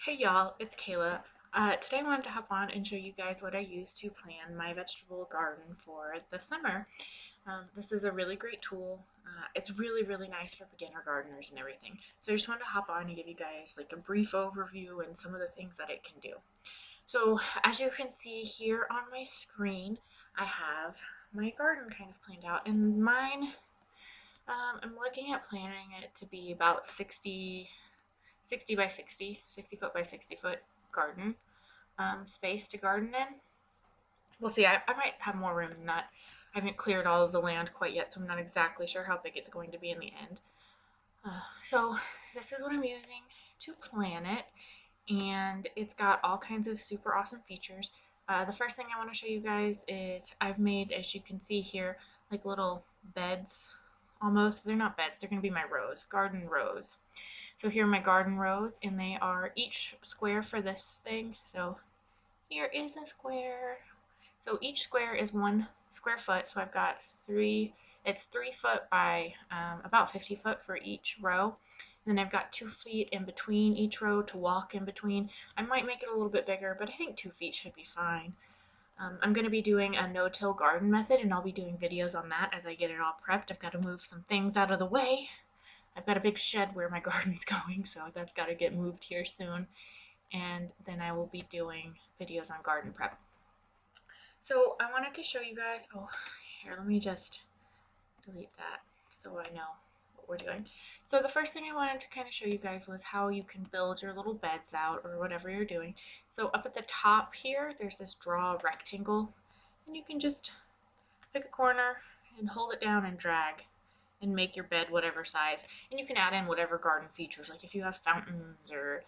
Hey y'all, it's Kayla. Today I wanted to hop on and show you guys what I use to plan my vegetable garden for the summer. This is a really great tool. It's really nice for beginner gardeners and everything. So I just wanted to hop on and give you guys like a brief overview and some of the things that it can do. So as you can see here on my screen, I have my garden kind of planned out, and mine, I'm looking at planning it to be about 60 by 60 foot by 60 foot garden space to garden in. We'll see. I might have more room than that. I haven't cleared all of the land quite yet, so I'm not exactly sure how big it's going to be in the end. So this is what I'm using to plan it, and it's got all kinds of super awesome features. The first thing I want to show you guys is I've made, as you can see here, like little beds almost. They're not beds, they're going to be my rows, garden rows. So here are my garden rows, and they are each square for this thing. So here is a square. So each square is 1 square foot. So I've got it's 3 foot by about 50 foot for each row. And then I've got 2 feet in between each row to walk in between. I might make it a little bit bigger, but I think 2 feet should be fine. I'm going to be doing a no-till garden method, and I'll be doing videos on that as I get it all prepped. I've got to move some things out of the way. I've got a big shed where my garden's going, so that's got to get moved here soon. And then I will be doing videos on garden prep. So I wanted to show you guys, oh, here, let me just delete that so I know what we're doing. So the first thing I wanted to kind of show you guys was how you can build your little beds out or whatever you're doing. So up at the top here, there's this draw rectangle, and you can just pick a corner and hold it down and drag and make your bed whatever size. And you can add in whatever garden features, like if you have fountains or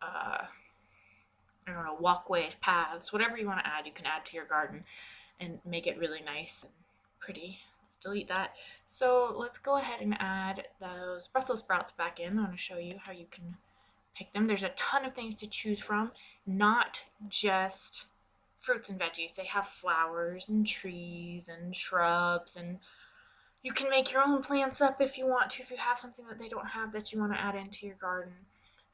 I don't know, walkways, paths, whatever you want to add, you can add to your garden and make it really nice and pretty. Let's delete that. So let's go ahead and add those Brussels sprouts back in. I want to show you how you can pick them. There's a ton of things to choose from, not just fruits and veggies. They have flowers and trees and shrubs, and you can make your own plants up if you want to, if you have something that they don't have that you want to add into your garden.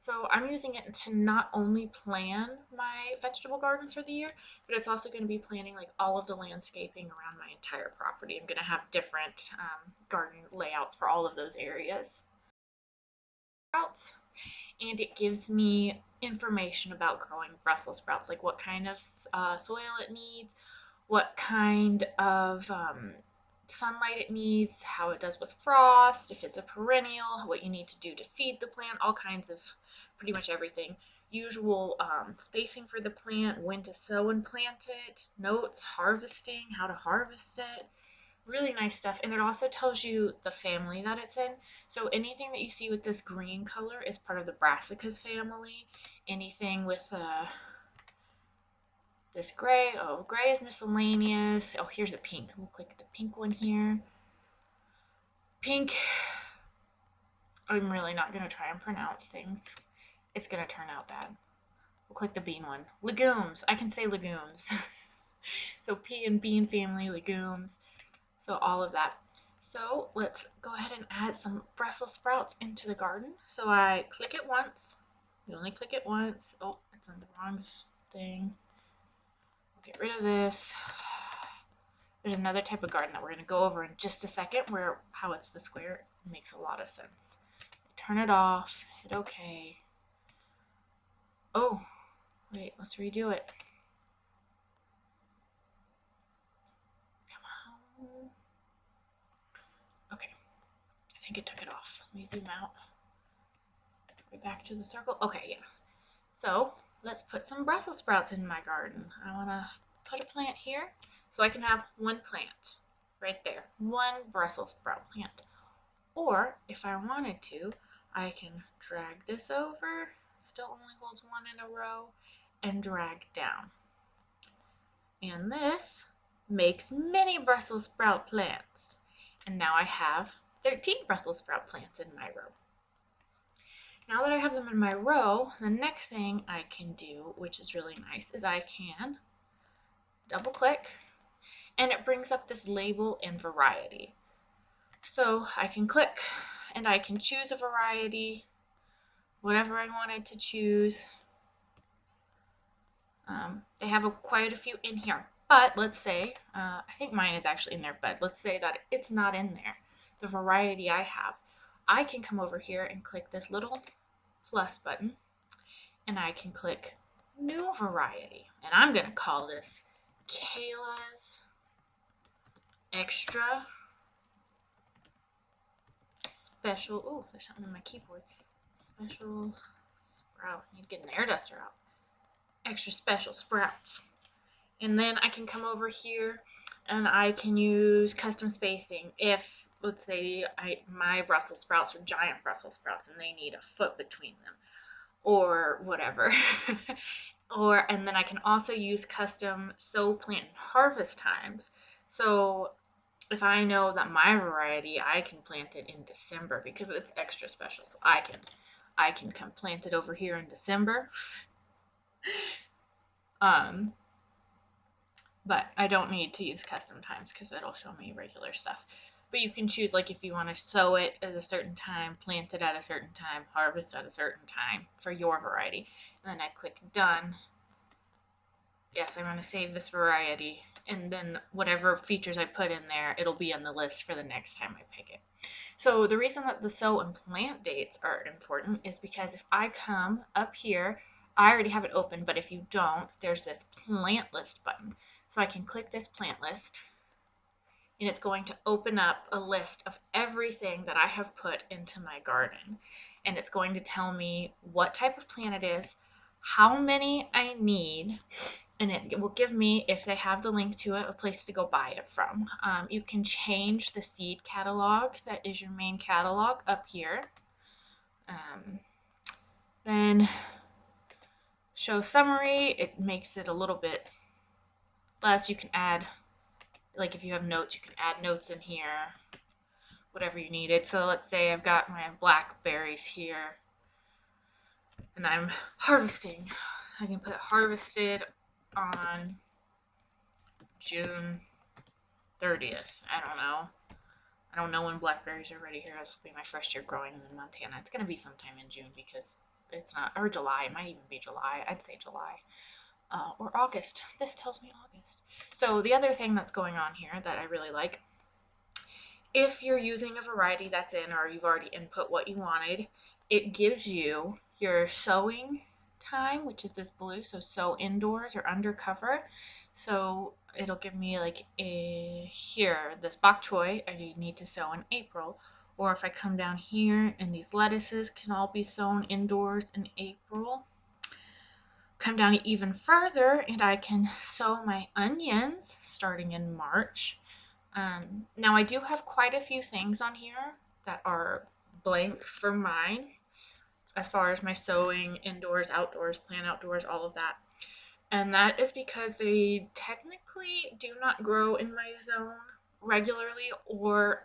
So I'm using it to not only plan my vegetable garden for the year, but it's also going to be planning like all of the landscaping around my entire property. I'm going to have different garden layouts for all of those areas. And it gives me information about growing Brussels sprouts, like what kind of soil it needs, what kind of sunlight it needs, how it does with frost, if it's a perennial, what you need to do to feed the plant, all kinds of pretty much everything. Usual spacing for the plant, when to sow and plant it, notes, harvesting, how to harvest it. Really nice stuff. And it also tells you the family that it's in. So anything that you see with this green color is part of the brassicas family. Anything with this gray, oh, gray is miscellaneous. Oh, here's a pink. We'll click the pink one here. Pink, I'm really not going to try and pronounce things. It's going to turn out bad. We'll click the bean one. Legumes. I can say legumes. So pea and bean family, legumes. So all of that. So let's go ahead and add some Brussels sprouts into the garden. So I click it once. You only click it once. Oh, it's on the wrong thing. Get rid of this. There's another type of garden that we're going to go over in just a second where how it's the square makes a lot of sense. Turn it off, hit OK. Oh, wait, let's redo it. Come on. Okay, I think it took it off. Let me zoom out. Right back to the circle. Okay, yeah. So let's put some Brussels sprouts in my garden. I want to put a plant here so I can have one plant right there. One Brussels sprout plant. Or if I wanted to, I can drag this over, still only holds one in a row, and drag down. And this makes mini Brussels sprout plants. And now I have 13 Brussels sprout plants in my row. Now that I have them in my row, the next thing I can do, which is really nice, is I can double click and it brings up this label and variety. So I can click and I can choose a variety whatever I wanted to choose. They have quite a few in here, but let's say, I think mine is actually in there, but let's say that it's not in there, the variety I have. I can come over here and click this little plus button, and I can click new variety, and I'm gonna call this Kayla's Extra Special. Oh, there's something on my keyboard. Special sprout. I need to get an air duster out. Extra special sprouts. And then I can come over here and I can use custom spacing if, let's say, my Brussels sprouts are giant Brussels sprouts and they need a foot between them or whatever. And then I can also use custom sow, plant, and harvest times. So if I know that my variety, I can plant it in December because it's extra special. So I can come plant it over here in December. Um, but I don't need to use custom times because it'll show me regular stuff. But you can choose, like, if you want to sow it at a certain time, plant it at a certain time, harvest at a certain time for your variety. And then I click done. Yes, I want to save this variety. And then whatever features I put in there, it'll be on the list for the next time I pick it. So the reason that the sow and plant dates are important is because if I come up here, I already have it open, but if you don't, there's this plant list button. So I can click this plant list, and it's going to open up a list of everything that I have put into my garden. And it's going to tell me what type of plant it is, how many I need, and it will give me, if they have the link to it, a place to go buy it from. You can change the seed catalog that is your main catalog up here. Then show summary, it makes it a little bit less. You can add, like if you have notes, you can add notes in here, whatever you needed. So let's say I've got my blackberries here and I'm harvesting. I can put harvested on June 30th. I don't know when blackberries are ready here. This will be my first year growing them in Montana. It's going to be sometime in June because it's not, or July. It might even be July. I'd say July. Or August. This tells me August. So the other thing that's going on here that I really like, if you're using a variety that's in or you've already input what you wanted, it gives you your sowing time, which is this blue, so sow indoors or under cover. So it'll give me like here, this bok choy, I need to sow in April. Or if I come down here and these lettuces can all be sown indoors in April. Come down even further and I can sow my onions starting in March. Now I do have quite a few things on here that are blank for mine as far as my sowing indoors, outdoors, plant outdoors, all of that. And that is because they technically do not grow in my zone regularly, or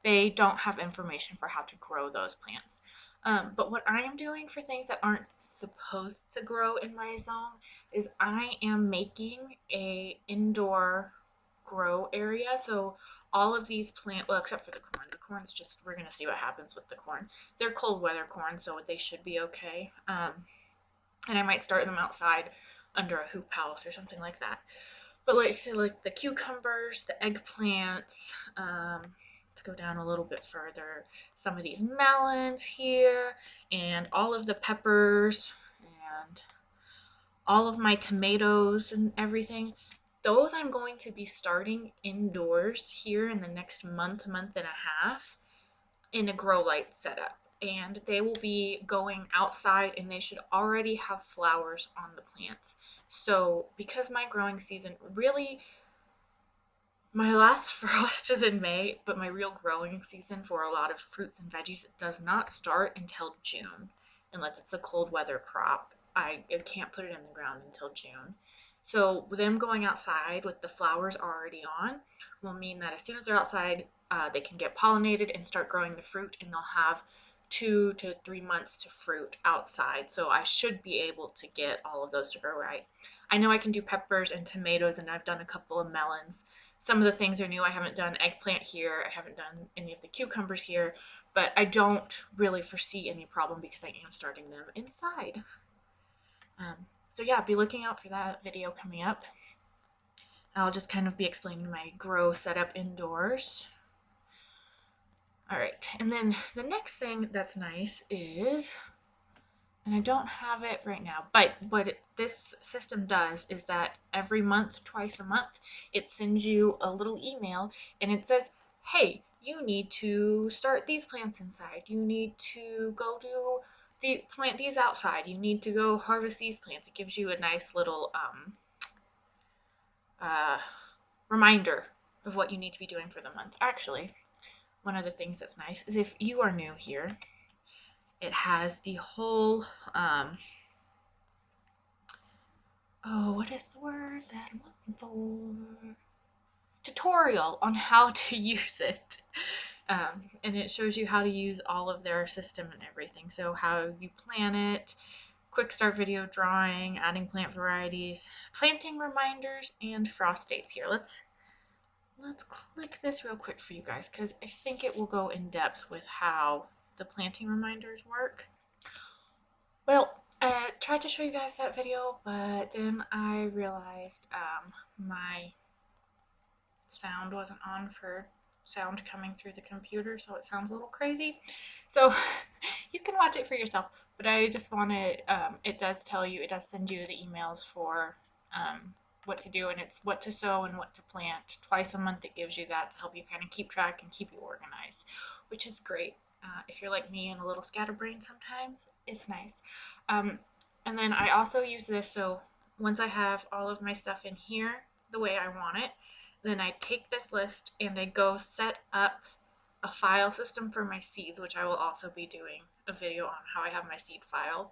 they don't have information for how to grow those plants. But what I am doing for things that aren't supposed to grow in my zone is I am making a indoor grow area. So all of these plants, well, except for the corn. The corn's just, we're going to see what happens with the corn. They're cold weather corn, so they should be okay. And I might start them outside under a hoop house or something like that. But like, say, like the cucumbers, the eggplants, let's go down a little bit further. Some of these melons here, and all of the peppers, and all of my tomatoes and everything. Those I'm going to be starting indoors here in the next month, month and a half in a grow light setup. And they will be going outside and they should already have flowers on the plants. So because my growing season really, my last frost is in May, but my real growing season for a lot of fruits and veggies does not start until June, unless it's a cold weather crop. I can't put it in the ground until June. So them going outside with the flowers already on will mean that as soon as they're outside, they can get pollinated and start growing the fruit, and they'll have 2 to 3 months to fruit outside. So I should be able to get all of those to grow right. I know I can do peppers and tomatoes, and I've done a couple of melons. Some of the things are new. I haven't done eggplant here. I haven't done any of the cucumbers here, but I don't really foresee any problem because I am starting them inside. So yeah, be looking out for that video coming up. I'll just kind of be explaining my grow setup indoors. All right, and then the next thing that's nice is, and I don't have it right now, but what this system does is that every month, twice a month, it sends you a little email and it says, hey, you need to start these plants inside. You need to go plant these outside. You need to go harvest these plants. It gives you a nice little reminder of what you need to be doing for the month. Actually, one of the things that's nice is if you are new here, it has the whole, what is the word that I'm looking for? Tutorial on how to use it. And it shows you how to use all of their system and everything. So how you plant it, quick start video drawing, adding plant varieties, planting reminders, and frost dates here. Let's click this real quick for you guys because I think it will go in depth with how the planting reminders work. Well, I tried to show you guys that video, but then I realized my sound wasn't on for sound coming through the computer, so it sounds a little crazy. So you can watch it for yourself, but I just want to, it does tell you, it does send you the emails for what to do, and it's what to sow and what to plant. Twice a month it gives you that to help you kind of keep track and keep you organized, which is great. If you're like me and a little scatterbrained sometimes, it's nice. And then I also use this, so once I have all of my stuff in here the way I want it, then I take this list and I go set up a file system for my seeds, which I will also be doing a video on how I have my seed file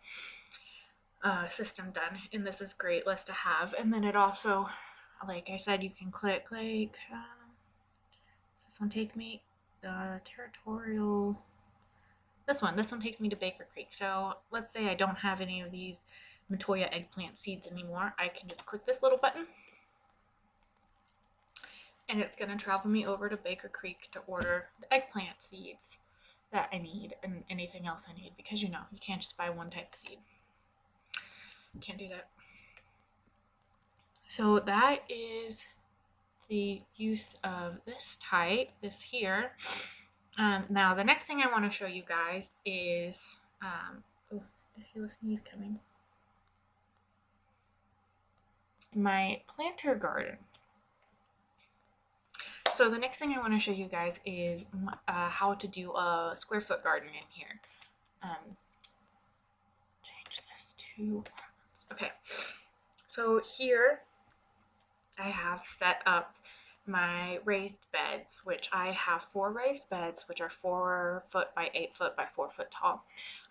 system done. And this is a great list to have. And then it also, like I said, you can click like, this one take me, territorial, this one takes me to Baker Creek. So let's say I don't have any of these Matoya eggplant seeds anymore. I can just click this little button and it's going to travel me over to Baker Creek to order the eggplant seeds that I need and anything else I need, because you can't just buy one type of seed. You can't do that. So that is the use of this type, this here. Now the next thing I want to show you guys is, oh, I feel a sneeze coming. My planter garden. So the next thing I want to show you guys is how to do a square foot garden in here. Change this to, okay. So here I have set up my raised beds, which I have 4 raised beds, which are 4 foot by 8 foot by 4 foot tall.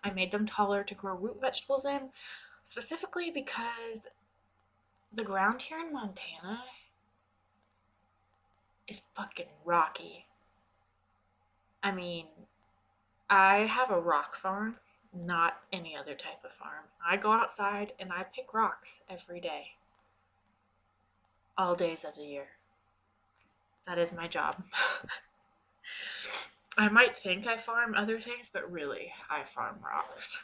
I made them taller to grow root vegetables in, specifically because the ground here in Montana is fucking rocky. I mean, I have a rock farm, not any other type of farm. I go outside and I pick rocks every day, all days of the year. That is my job. I might think I farm other things, but really, I farm rocks.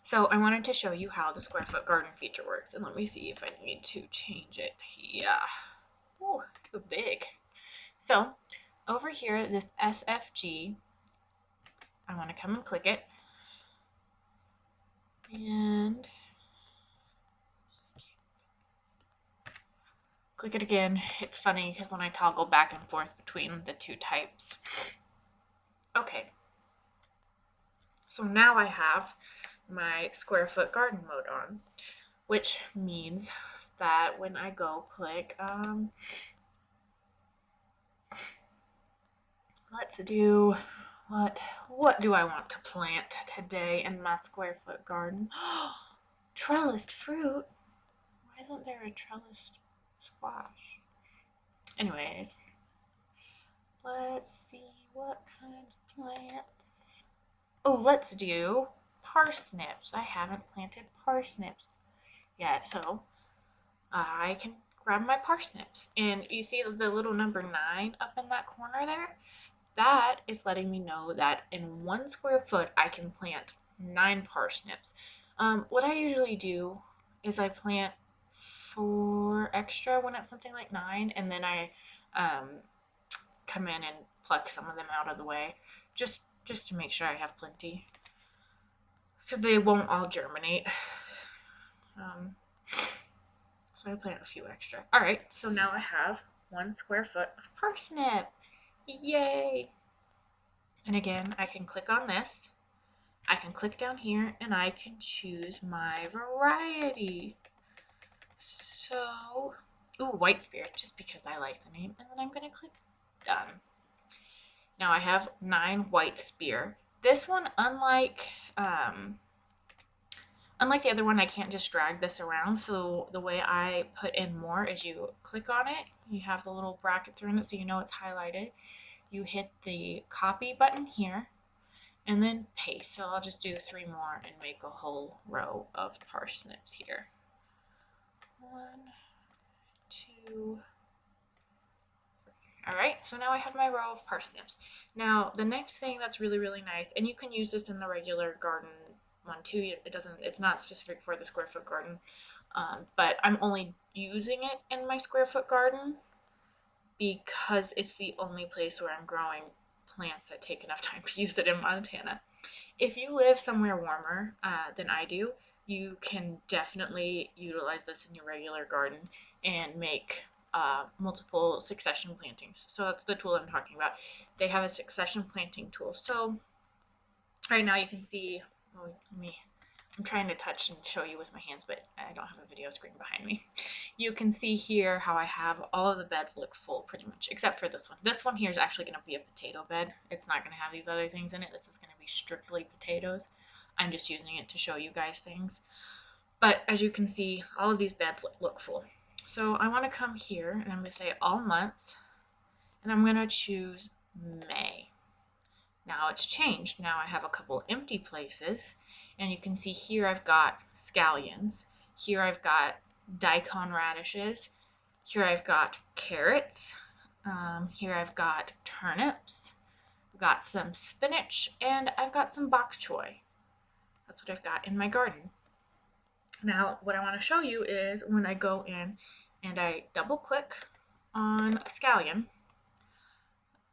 So I wanted to show you how the square foot garden feature works, and let me see if I need to change it. Yeah. Oh, too big. So over here, this SFG, I want to come and click it, and click it again. It's funny because when I toggle back and forth between the two types. Okay. So now I have my square foot garden mode on, which means that when I go click, let's do, what do I want to plant today in my square foot garden? Trellised fruit? Why isn't there a trellised squash? Anyways, let's see what kind of plants. Oh, let's do parsnips. I haven't planted parsnips yet, so I can grab my parsnips. And you see the little number 9 up in that corner there? that is letting me know that in 1 square foot I can plant 9 parsnips. What I usually do is I plant 4 extra when it's something like 9, and then I um, come in and pluck some of them out of the way, just to make sure I have plenty, because they won't all germinate. Um, so I plant a few extra. All right, so now I have 1 square foot of parsnip. Yay! And again, I can click on this. I can click down here and I can choose my variety. So, ooh, white spirit, just because I like the name. And then I'm going to click done. Now I have 9 white spear. This one, unlike the other one, I can't just drag this around. So the way I put in more is you click on it. You have the little brackets around it so you know it's highlighted. You hit the copy button here and then paste. So I'll just do 3 more and make a whole row of parsnips here. 1, 2, all right, so now I have my row of parsnips. Now, the next thing that's really, really nice, and you can use this in the regular garden one too. It's not specific for the square foot garden, but I'm only using it in my square foot garden because it's the only place where I'm growing plants that take enough time to use it in Montana. If you live somewhere warmer than I do, you can definitely utilize this in your regular garden and make multiple succession plantings. So that's the tool I'm talking about. They have a succession planting tool. So right now you can see, oh, I'm trying to touch and show you with my hands, but I don't have a video screen behind me. You can see here how I have all of the beds look full pretty much, except for this one. This one here is actually going to be a potato bed. It's not going to have these other things in it. This is going to be strictly potatoes. I'm just using it to show you guys things. But as you can see, all of these beds look full. So I want to come here and I'm going to say all months, and I'm going to choose May. Now it's changed. Now I have a couple empty places, and you can see here I've got scallions. Here I've got daikon radishes. Here I've got carrots. Here I've got turnips. I've got some spinach, and I've got some bok choy. That's what I've got in my garden. Now what I want to show you is when I go in and I double click on a scallion,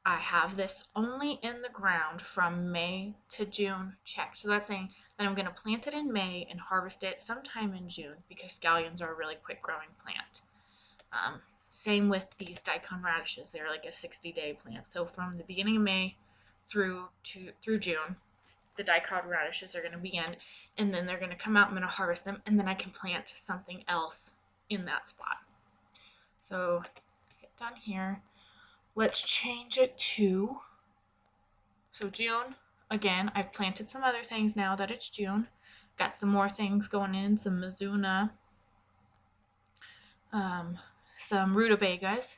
I have this only in the ground from May to June checked. So that's saying that I'm going to plant it in May and harvest it sometime in June because scallions are a really quick growing plant. Same with these daikon radishes. They're like a 60-day plant. So from the beginning of May through June, the daikon radishes are going to begin, and then they're going to come out. I'm going to harvest them, and then I can plant something else in that spot. So hit done here. Let's change it to, so June. Again, I've planted some other things now that it's June. Got some more things going in, some Mizuna, some rutabagas.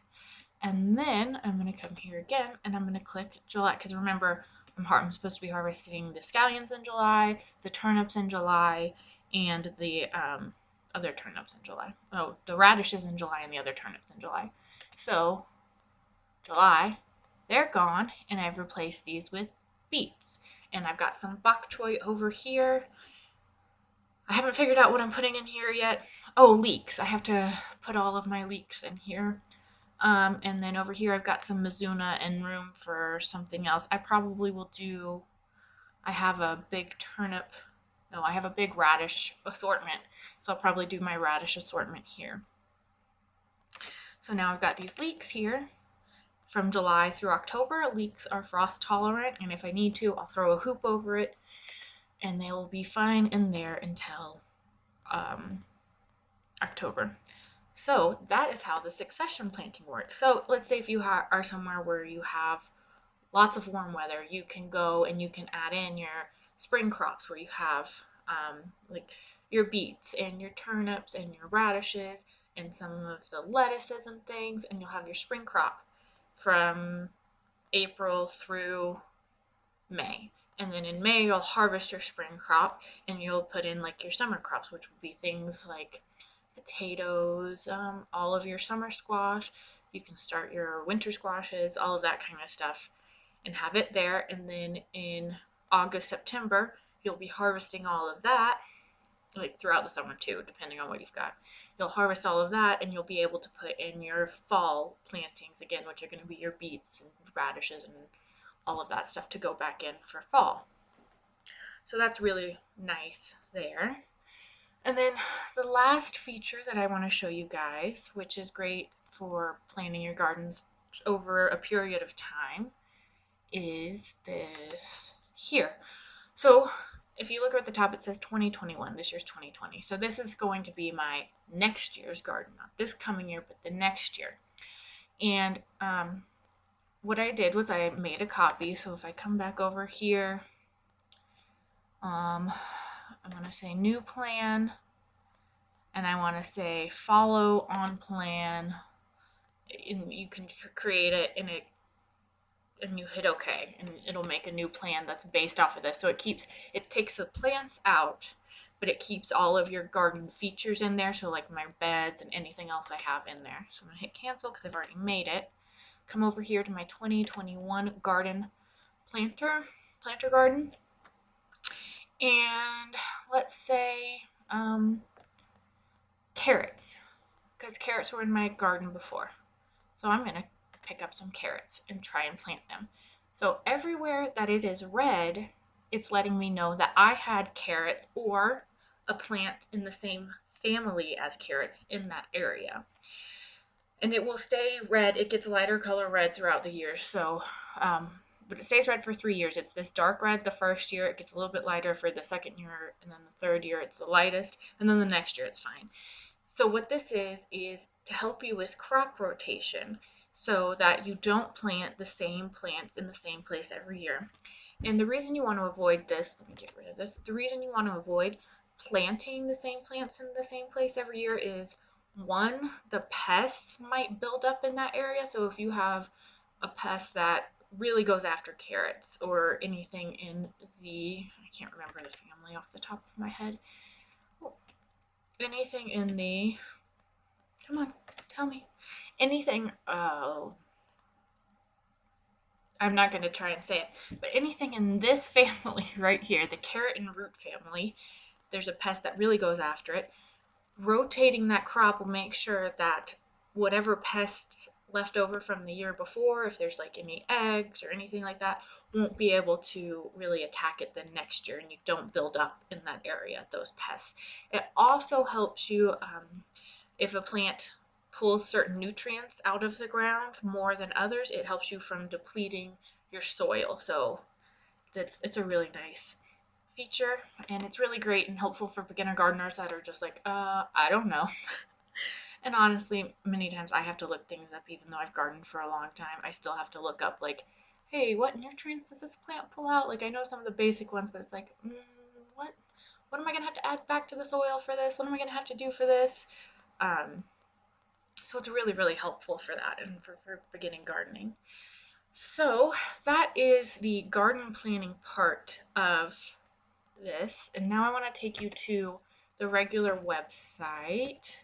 And then I'm going to come here again and I'm going to click July, because remember, I'm supposed to be harvesting the scallions in July, the turnips in July, and the other turnips in July. Oh, the radishes in July and the other turnips in July. So July, they're gone, and I've replaced these with beets. And I've got some bok choy over here. I haven't figured out what I'm putting in here yet. Oh, leeks. I have to put all of my leeks in here. And then over here I've got some Mizuna and room for something else. I probably will do, I have a big turnip, no, I have a big radish assortment. So I'll probably do my radish assortment here. So now I've got these leeks here. From July through October, leeks are frost tolerant, and if I need to, I'll throw a hoop over it, and they will be fine in there until October. So that is how the succession planting works. So let's say if you are somewhere where you have lots of warm weather, you can go and you can add in your spring crops where you have like your beets and your turnips and your radishes and some of the lettuces and things, and you'll have your spring crop from April through May. And then in May, you'll harvest your spring crop and you'll put in like your summer crops, which would be things like potatoes, all of your summer squash. You can start your winter squashes, all of that kind of stuff. and have it there. And then in August, September, you'll be harvesting all of that, like throughout the summer too, depending on what you've got. You'll harvest all of that and you'll be able to put in your fall plantings again, which are going to be your beets and radishes and all of that stuff to go back in for fall. So that's really nice there. And then the last feature that I want to show you guys, which is great for planting your gardens over a period of time, is this here. So if you look at the top, it says 2021. This year's 2020. So this is going to be my next year's garden, not this coming year, but the next year. And what I did was I made a copy. So if I come back over here, I'm going to say new plan, and I want to say follow on plan, and you can create it and you hit OK, and it'll make a new plan that's based off of this. So it takes the plants out, but it keeps all of your garden features in there. So like my beds and anything else I have in there. So I'm gonna hit cancel because I've already made it. Come over here to my 2021 garden planter garden, and let's say carrots, because carrots were in my garden before. So I'm gonna pick up some carrots and try and plant them. So everywhere that it is red, it's letting me know that I had carrots or a plant in the same family as carrots in that area. And it will stay red. It gets lighter color red throughout the year. So, but it stays red for 3 years. It's this dark red the first year. It gets a little bit lighter for the second year. And then the third year, it's the lightest. And then the next year, it's fine. So what this is to help you with crop rotation so that you don't plant the same plants in the same place every year. And the reason you want to avoid this, let me get rid of this. The reason you want to avoid planting the same plants in the same place every year is, one, the pests might build up in that area. So if you have a pest that really goes after carrots or anything in I can't remember the family off the top of my head. Anything in come on, tell me. Anything, I'm not going to try and say it, but anything in this family right here, the carrot and root family, there's a pest that really goes after it. Rotating that crop will make sure that whatever pests left over from the year before, if there's like any eggs or anything like that, won't be able to really attack it the next year, and you don't build up in that area, those pests. It also helps you, if a plant pulls certain nutrients out of the ground more than others, it helps you from depleting your soil. So it's a really nice feature, and it's really great and helpful for beginner gardeners that are just like, I don't know. And honestly, many times I have to look things up. Even though I've gardened for a long time, I still have to look up, like, hey, what nutrients does this plant pull out? Like, I know some of the basic ones, but it's like, what am I gonna have to add back to the soil for this? What am I gonna have to do for this? So it's really, really helpful for that and for beginning gardening. So that is the garden planning part of this. And now I want to take you to the regular website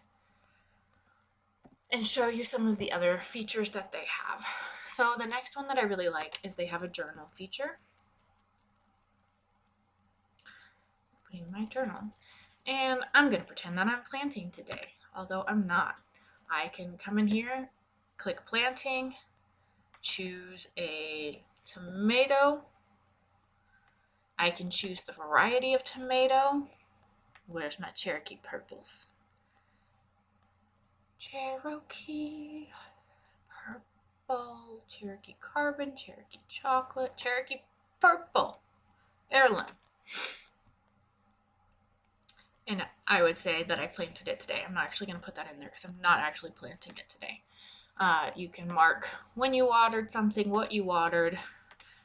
and show you some of the other features that they have. So the next one that I really like is they have a journal feature. Putting my journal. And I'm going to pretend that I'm planting today, although I'm not. I can come in here, click planting, choose a tomato. I can choose the variety of tomato. Where's my Cherokee purples? Cherokee purple, Cherokee carbon, Cherokee chocolate, Cherokee purple, heirloom. And I would say that I planted it today. I'm not actually going to put that in there because I'm not actually planting it today. You can mark when you watered something, what you watered.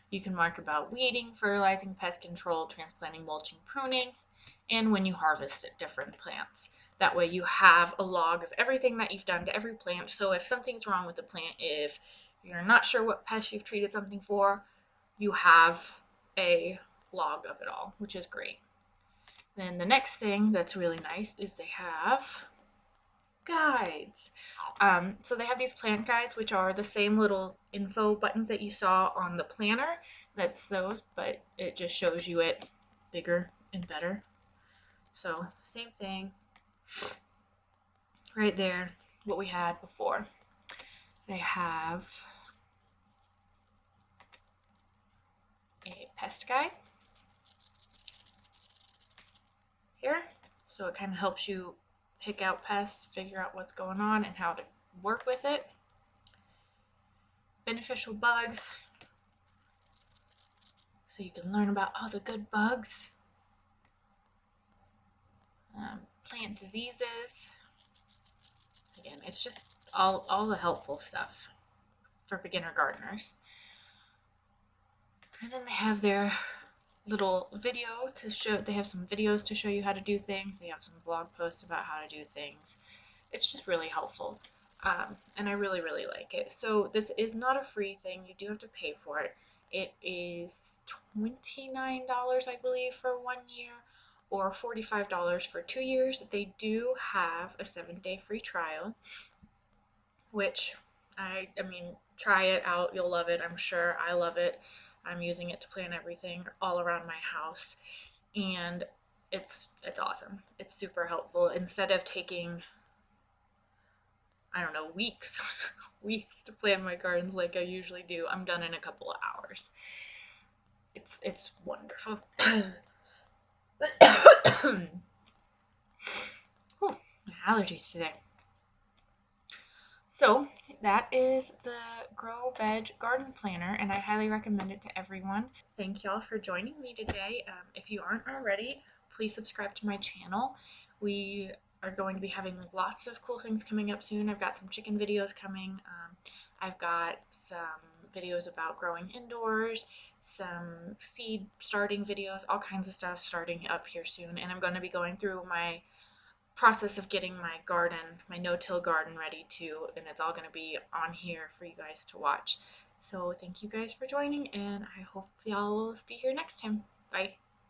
You can mark about weeding, fertilizing, pest control, transplanting, mulching, pruning, and when you harvest different plants. That way you have a log of everything that you've done to every plant. So if something's wrong with the plant, if you're not sure what pest you've treated something for, you have a log of it all, which is great. Then the next thing that's really nice is they have guides. So they have these plant guides, which are the same little info buttons that you saw on the planner. That's those, but it just shows you it bigger and better. So same thing right there, what we had before. They have a pest guide here. So it kind of helps you pick out pests, figure out what's going on, and how to work with it. Beneficial bugs, so you can learn about all the good bugs. Plant diseases. Again, it's just all the helpful stuff for beginner gardeners. And then they have their little video to show, they have some videos to show you how to do things. They have some blog posts about how to do things. It's just really helpful. And I really, really like it. So this is not a free thing. You do have to pay for it. It is $29, I believe, for 1 year, or $45 for 2 years. They do have a 7-day free trial, which I mean, try it out. You'll love it. I'm sure. I love it. I'm using it to plan everything all around my house, and it's awesome. It's super helpful. Instead of taking, I don't know, weeks weeks to plan my gardens like I usually do, I'm done in a couple of hours. It's wonderful. Oh, my allergies today. So that is the Grow Veg Garden Planner, and I highly recommend it to everyone. Thank y'all for joining me today. If you aren't already, please subscribe to my channel. We are going to be having lots of cool things coming up soon. I've got some chicken videos coming. I've got some videos about growing indoors, some seed starting videos, all kinds of stuff starting up here soon. And I'm going to be going through my process of getting my garden, my no-till garden ready too, and it's all going to be on here for you guys to watch. So thank you guys for joining, and I hope y'all will be here next time. Bye.